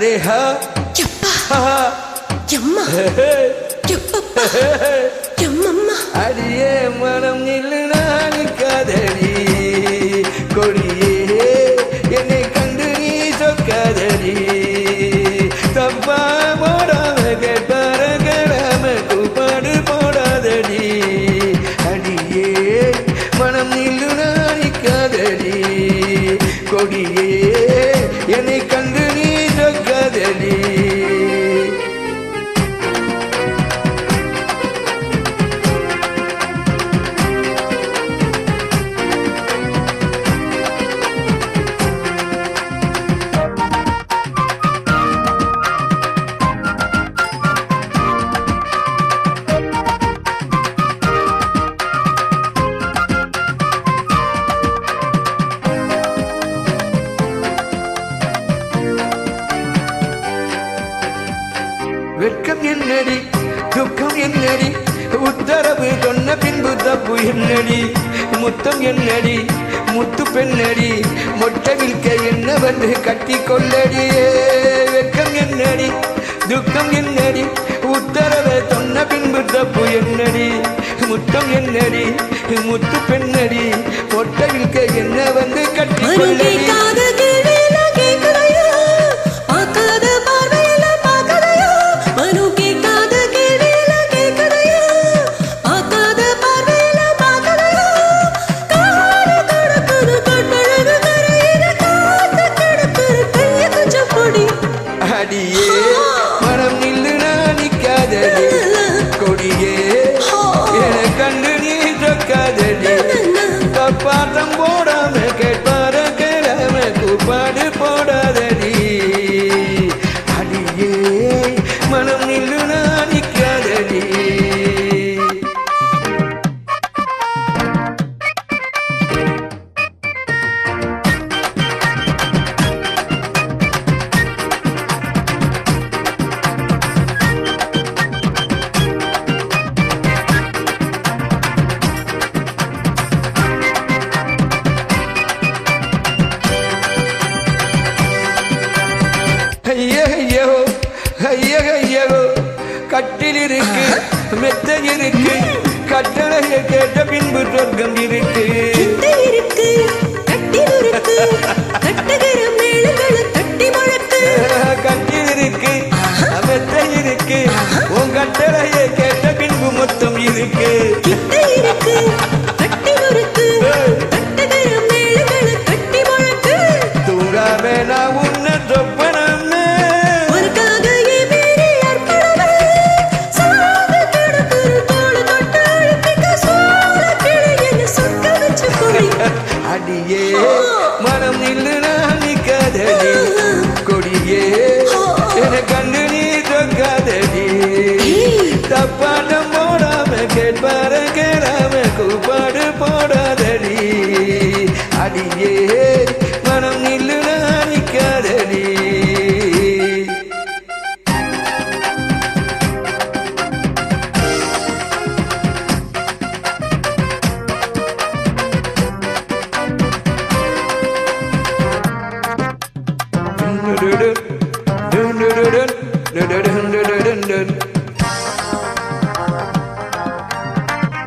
array ஹா அடியே மனம் நில்லு நான் காதலி கொடியே என்னை கண்டு நீ சொக்காதலி தப்பா போடாம கேட்பார கிழம கூப்பாடு போடாதடி அடியே மனம் நில்லு நான் காதலி கொடியே என்னை கண்டு நீ சொக்காதடி வெட்கம் என்னடி துக்கம் என்னடி உத்தரவு சொன்ன பின்பு தப்பு என்னடி முத்தம் என்னடி முத்து பெண்ணடி மொட்டை வில்க என்ன வந்து கட்டி கொள்ளடியே வெட்கம் என்னடி துக்கம் என்னடி உத்தரவு சொன்ன பின்பு தப்பு என்னடி முத்தம் என்னடி முத்து பெண்ணடி மொட்டை வில்க என்ன வந்து கட்டி கொள்ளடி அடியே மனம் நில்லு நாணிக்காதடி கொடியே என கண்டு நீ சொக்காதடி தப்பாட்டம் போடாம கேட்பார கிழம கூப்பாடு போடாதடி அடியே மனம் நில்லு நாணிக்காதடி கட்டில் இருக்கு மெத்தை இருக்கு கட்டளையை கேட்ட பின்பு சொர்க்கம் இருக்கு கட்டில் இருக்கு மெத்தை இருக்கு உன் கட்டளையை கேட்ட பின்பு மொத்தம் இருக்கு தூங்காமே நான் உன்ன சொப்பனமே அடியே மனம் நில்லு நாணிக்காதடி கொடியே என கண்டு நீ சொக்காதடி தப்பாட்டம் போடாம கேட்பார கேளாம கூப்பாடு போடாதடி அடியே மனம் நில்லு நாணிக்காதடி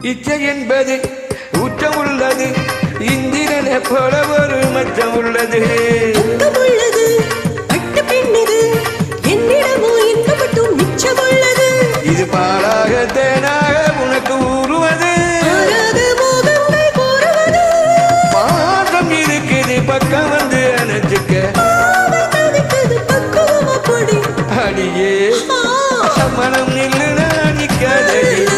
இச்சை என்பது உச்சம் உள்ளது இந்திரனை போல ஒரு மச்சம் உள்ளது இது பாலாக தேனாக உனக்கு ஊறுவது பாசம் இருக்குது பக்கம் வந்து அணைச்சுக்க அடியே மனம் நில்லு நாணிக்காதடி